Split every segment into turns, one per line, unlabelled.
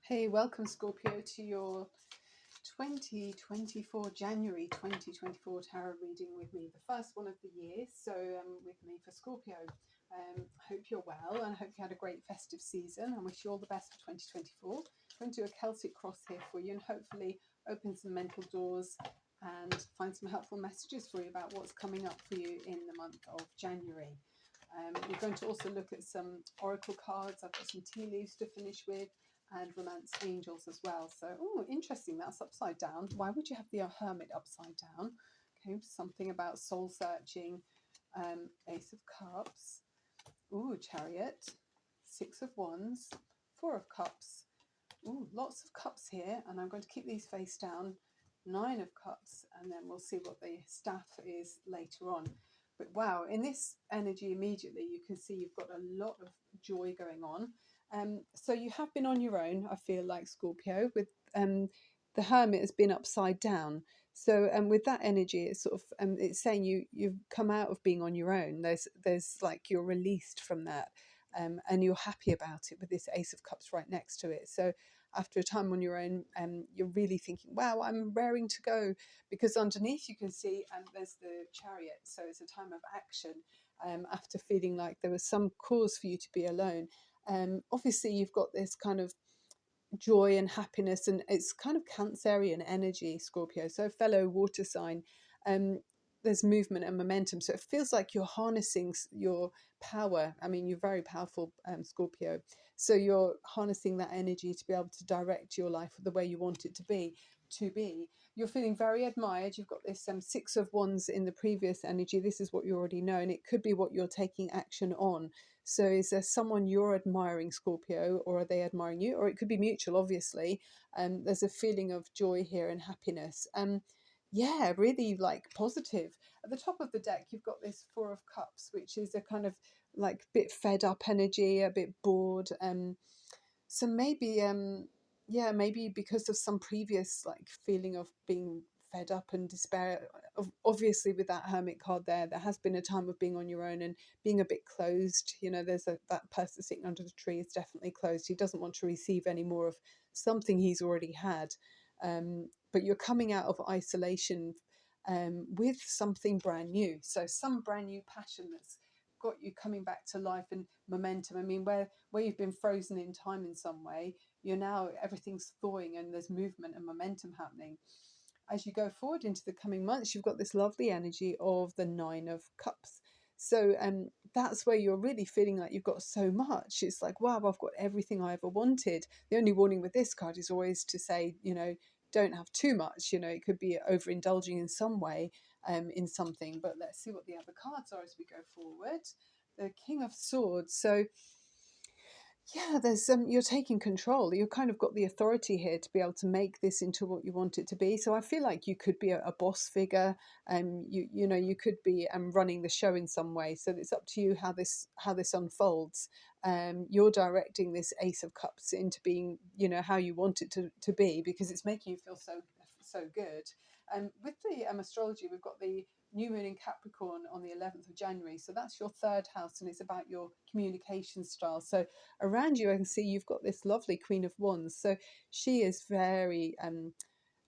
Hey, welcome Scorpio to your 2024 January 2024 tarot reading with me, the first one of the year. So with me for Scorpio. Hope you're well and hope you had a great festive season and wish you all the best for 2024. I'm going to do a Celtic cross here for you and hopefully open some mental doors and find some helpful messages for you about what's coming up for you in the month of January. We're going to also look at some oracle cards. I've got some tea leaves to finish with and romance angels as well. So, oh, interesting, that's upside down. Why would you have the hermit upside down? Okay, something about soul searching. Ace of cups. Ooh, chariot. Six of wands. Four of cups. Ooh, lots of cups here, and I'm going to keep these face down. Nine of cups, and then we'll see what the staff is later on. But wow, in this energy immediately you can see you've got a lot of joy going on. So you have been on your own, I feel like, Scorpio, with the hermit has been upside down. So with that energy, it's sort of it's saying you've come out of being on your own. There's like you're released from that, and you're happy about it with this Ace of Cups right next to it. So after a time on your own, you're really thinking, wow, I'm raring to go, because underneath you can see there's the chariot. So it's a time of action after feeling like there was some cause for you to be alone. Obviously you've got this kind of joy and happiness, and it's kind of Cancerian energy, Scorpio, so fellow water sign. There's movement and momentum, so it feels like you're harnessing your power. I mean, you're very powerful, Scorpio, so you're harnessing that energy to be able to direct your life the way you want it to be. You're feeling very admired. You've got this Six of Wands in the previous energy. This is what you already know, and it could be what you're taking action on. So is there someone you're admiring, Scorpio, or are they admiring you? Or it could be mutual, obviously. There's a feeling of joy here and happiness. Yeah, really like positive. At the top of the deck, you've got this Four of Cups, which is a kind of like bit fed up energy, a bit bored. So maybe yeah, maybe because of some previous like feeling of being fed up and despair. Obviously with that hermit card there has been a time of being on your own and being a bit closed. You know, there's that person sitting under the tree is definitely closed. He doesn't want to receive any more of something he's already had. But you're coming out of isolation with something brand new, so some brand new passion that's got you coming back to life and momentum. I mean, where you've been frozen in time in some way, you're now, everything's thawing and there's movement and momentum happening. As you go forward into the coming months, you've got this lovely energy of the Nine of Cups. So that's where you're really feeling like you've got so much. It's like, wow, I've got everything I ever wanted. The only warning with this card is always to say, you know, don't have too much. You know, it could be overindulging in some way in something. But let's see what the other cards are as we go forward. The King of Swords. So yeah, there's you're taking control. You've kind of got the authority here to be able to make this into what you want it to be. So I feel like you could be a boss figure. You know, you could be running the show in some way. So it's up to you how this unfolds. You're directing this Ace of Cups into being, you know, how you want it to be, because it's making you feel so good. With the astrology, we've got the new moon in Capricorn on the 11th of January. So that's your third house, and it's about your communication style. So around you, I can see you've got this lovely Queen of Wands. So she is very,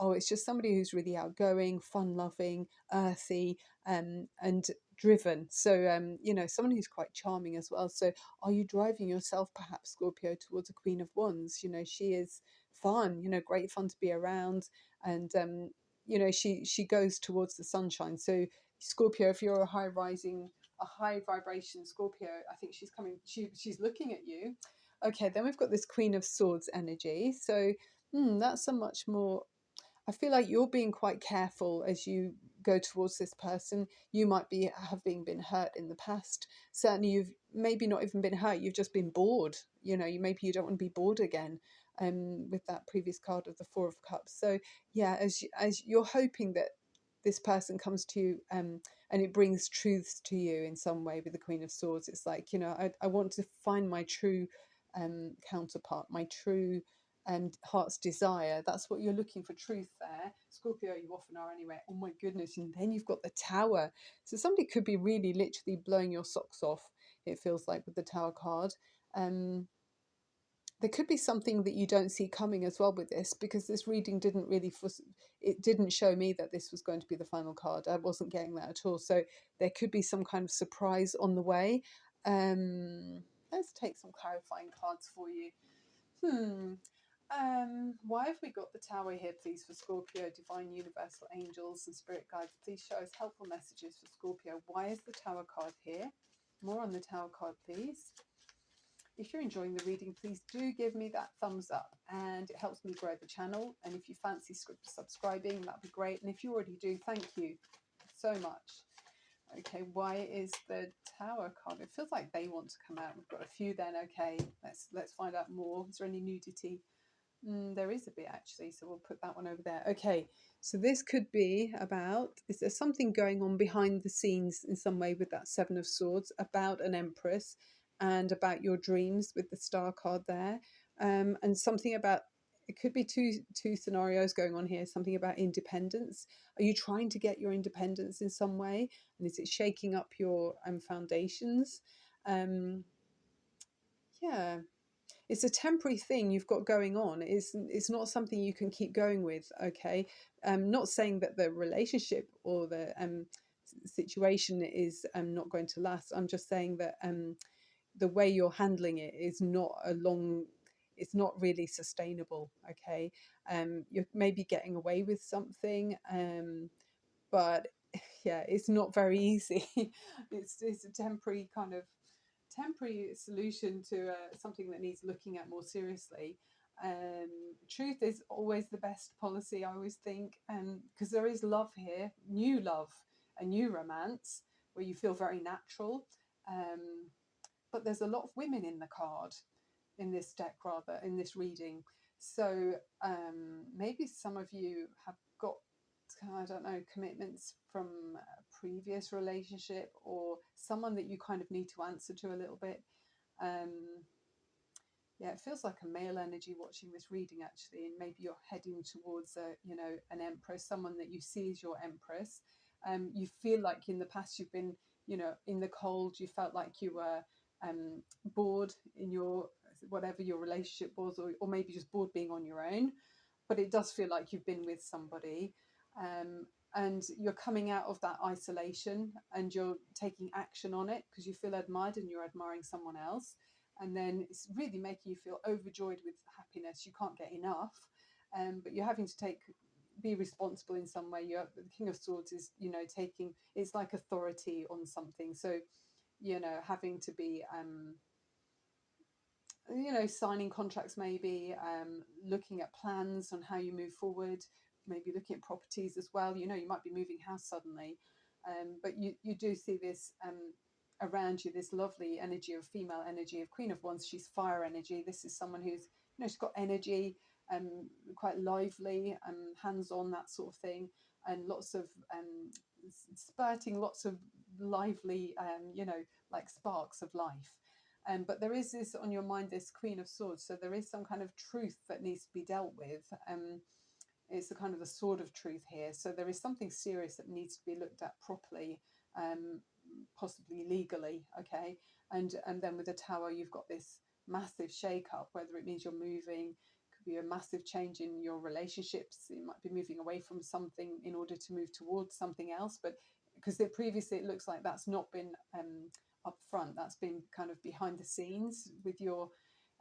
oh, it's just somebody who's really outgoing, fun-loving, earthy, and driven. So, you know, someone who's quite charming as well. So are you driving yourself, perhaps, Scorpio, towards a Queen of Wands? You know, she is fun, you know, great fun to be around. And, you know, she goes towards the sunshine. So Scorpio, if you're a high vibration Scorpio, I think she's coming, she's looking at you. Okay, then we've got this Queen of Swords energy. So that's a much more, I feel like you're being quite careful as you go towards this person. You might be having been hurt in the past. Certainly you've maybe not even been hurt, you've just been bored. You know, you don't want to be bored again, with that previous card of the Four of Cups. So yeah, as you're hoping that this person comes to you, and it brings truths to you in some way with the Queen of Swords. It's like, you know, I want to find my true counterpart, my true heart's desire. That's what you're looking for, truth there. Scorpio, you often are anyway. Oh my goodness. And then you've got the Tower. So somebody could be really literally blowing your socks off, it feels like, with the Tower card. there could be something that you don't see coming as well with this, because this reading didn't really it didn't show me that this was going to be the final card. I wasn't getting that at all. So there could be some kind of surprise on the way. Let's take some clarifying cards for you. Why have we got the Tower here, please, for Scorpio? Divine, universal angels and spirit guides, please show us helpful messages for Scorpio. Why is the Tower card here? More on the Tower card, please. If you're enjoying the reading, please do give me that thumbs up, and it helps me grow the channel. And if you fancy subscribing, that'd be great. And if you already do, thank you so much. Okay, why is the Tower card? It feels like they want to come out. We've got a few then. Okay, let's find out more. Is there any nudity? There is a bit actually, so we'll put that one over there. Okay, so this could be about, is there something going on behind the scenes in some way with that Seven of Swords, about an Empress and about your dreams with the Star card there, and something about, it could be two scenarios going on here. Something about independence. Are you trying to get your independence in some way, and is it shaking up your foundations? Yeah, it's a temporary thing you've got going on. It's not something you can keep going with. Okay, not saying that the relationship or the situation is not going to last. I'm just saying that the way you're handling it is not it's not really sustainable. Okay, you're maybe getting away with something, but yeah, it's not very easy. It's a temporary solution to something that needs looking at more seriously. Truth is always the best policy, I always think, because there is love here, new love, a new romance where you feel very natural. But there's a lot of women in the card, in this deck, rather, in this reading. So maybe some of you have got, I don't know, commitments from a previous relationship, or someone that you kind of need to answer to a little bit. Yeah, it feels like a male energy watching this reading actually, and maybe you're heading towards an Empress, someone that you see as your Empress. You feel like in the past you've been, in the cold. You felt like you were bored in your whatever your relationship was, or maybe just bored being on your own. But it does feel like you've been with somebody, and you're coming out of that isolation and you're taking action on it because you feel admired and you're admiring someone else. And then it's really making you feel overjoyed with happiness. You can't get enough, but you're having to be responsible in some way. The King of Swords is, taking, it's like authority on something. So, having to be, signing contracts, maybe looking at plans on how you move forward, maybe looking at properties as well. You might be moving house suddenly, but you do see this around you, this lovely energy of female energy of Queen of Wands. She's fire energy. This is someone who's, she's got energy, quite lively, hands-on, that sort of thing, and lots of spurting lots of lively, like sparks of life. But there is this on your mind, this Queen of Swords. So there is some kind of truth that needs to be dealt with. It's the kind of the sword of truth here. So there is something serious that needs to be looked at properly, possibly legally. Okay, and then with the Tower, you've got this massive shake-up. Whether it means you're moving, could be a massive change in your relationships. You might be moving away from something in order to move towards something else. But because previously it looks like that's not been up front, that's been kind of behind the scenes with your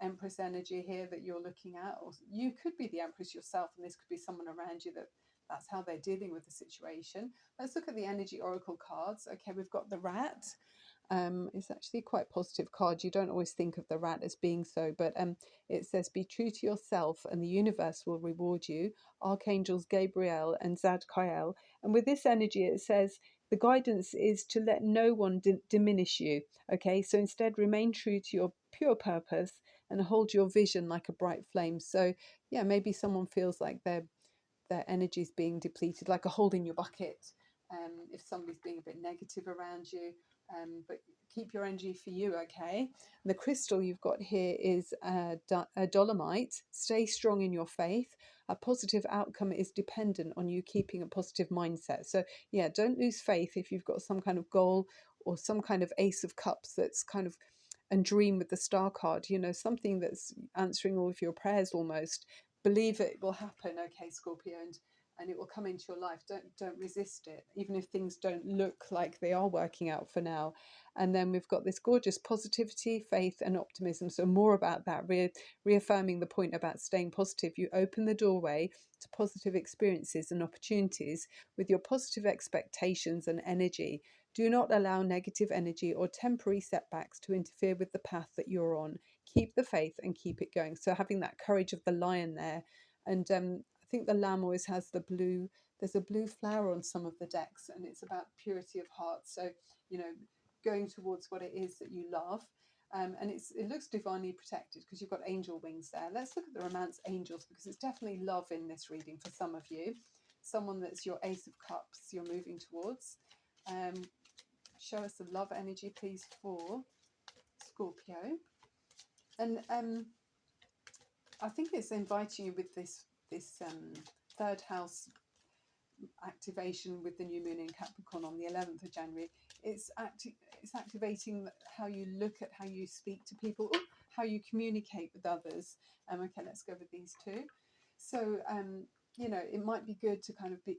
Empress energy here that you're looking at. Or you could be the Empress yourself, and this could be someone around you that's how they're dealing with the situation. Let's look at the energy oracle cards. Okay, we've got the Rat. It's actually quite a positive card. You don't always think of the Rat as being so, but it says, be true to yourself and the universe will reward you. Archangels Gabriel and Zadkiel. And with this energy, it says, the guidance is to let no one diminish you. Okay, so instead remain true to your pure purpose and hold your vision like a bright flame. So yeah, maybe someone feels like their energy is being depleted, like a hole in your bucket. If somebody's being a bit negative around you, but keep your energy for you. Okay, and the crystal you've got here is a dolomite. Stay strong in your faith. A positive outcome is dependent on you keeping a positive mindset. So yeah, don't lose faith if you've got some kind of goal or some kind of Ace of Cups that's kind of and dream with the star card, you know, something that's answering all of your prayers almost. Believe it will happen, okay, Scorpio, and it will come into your life. Don't resist it, even if things don't look like they are working out for now. And then we've got this gorgeous positivity, faith, and optimism. So more about that, reaffirming the point about staying positive. You open the doorway to positive experiences and opportunities with your positive expectations and energy. Do not allow negative energy or temporary setbacks to interfere with the path that you're on. Keep the faith and keep it going. So having that courage of the lion there. And I think the lamb always has the blue, there's a blue flower on some of the decks, and it's about purity of heart. So, you know, going towards what it is that you love. And it looks divinely protected because you've got angel wings there. Let's look at the romance angels, because it's definitely love in this reading for some of you. Someone that's your Ace of Cups you're moving towards. Show us the love energy, please, for Scorpio. And I think it's inviting you with this third house activation with the new moon in Capricorn on the 11th of January. It's activating how you look at how you speak to people, how you communicate with others. Okay, let's go with these two. So you know, it might be good to kind of be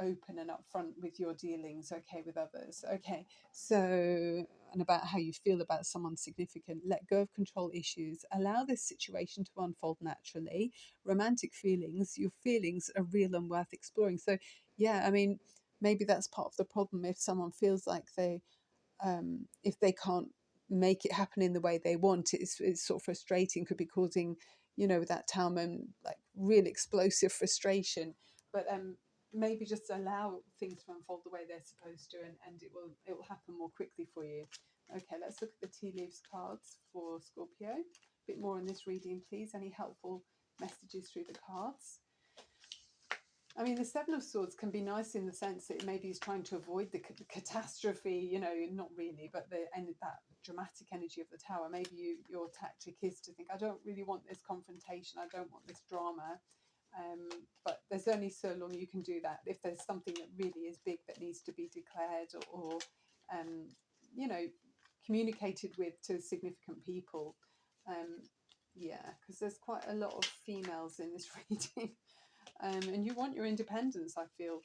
open and upfront with your dealings, okay, with others. Okay, so, and about how you feel about someone significant. Let go of control issues. Allow this situation to unfold naturally. Romantic feelings, your feelings are real and worth exploring. So, yeah, I mean, maybe that's part of the problem. If someone feels like if they can't make it happen in the way they want, it's sort of frustrating, could be causing, you know, that Tower moment, like real explosive frustration. But maybe just allow things to unfold the way they're supposed to, and it will happen more quickly for you. Okay, let's look at the tea leaves cards for Scorpio. A bit more in this reading, please. Any helpful messages through the cards? I mean, the Seven of Swords can be nice in the sense that maybe he's trying to avoid the catastrophe, you know, not really, but that dramatic energy of the Tower. Maybe your tactic is to think, I don't really want this confrontation, I don't want this drama. But there's only so long you can do that. If there's something that really is big that needs to be declared or you know, communicated with to significant people. Yeah, because there's quite a lot of females in this reading. And you want your independence, I feel,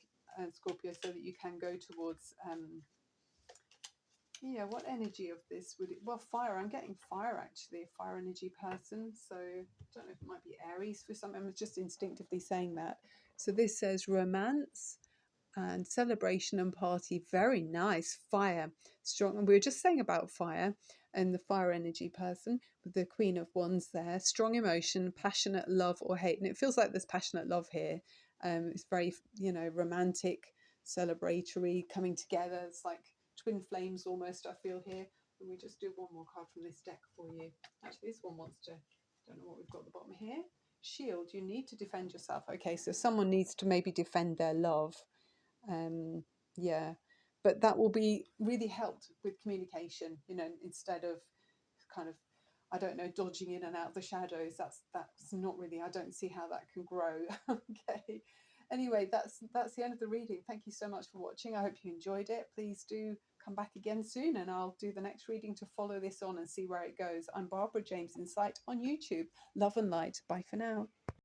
Scorpio, so that you can go towards yeah, what energy of this would it, well, fire. I'm getting fire, actually, a fire energy person. So I don't know if it might be Aries for some. I'm just instinctively saying that. So this says romance and celebration and party. Very nice. Fire, strong. And we were just saying about fire and the fire energy person with the Queen of Wands there. Strong emotion, passionate love or hate. And it feels like there's passionate love here. It's very, you know, romantic, celebratory, coming together. It's like twin flames almost, I feel here. And we just do one more card from this deck for you. Actually, this one wants to, don't know what we've got at the bottom here. Shield, you need to defend yourself. Okay, so someone needs to maybe defend their love. Yeah, but that will be really helped with communication, you know, instead of kind of, I don't know, dodging in and out of the shadows. That's not really, I don't see how that can grow. Okay, anyway, that's the end of the reading. Thank you so much for watching. I hope you enjoyed it. Please do come back again soon, and I'll do the next reading to follow this on and see where it goes. I'm Barbara James Insight on YouTube. Love and light. Bye for now.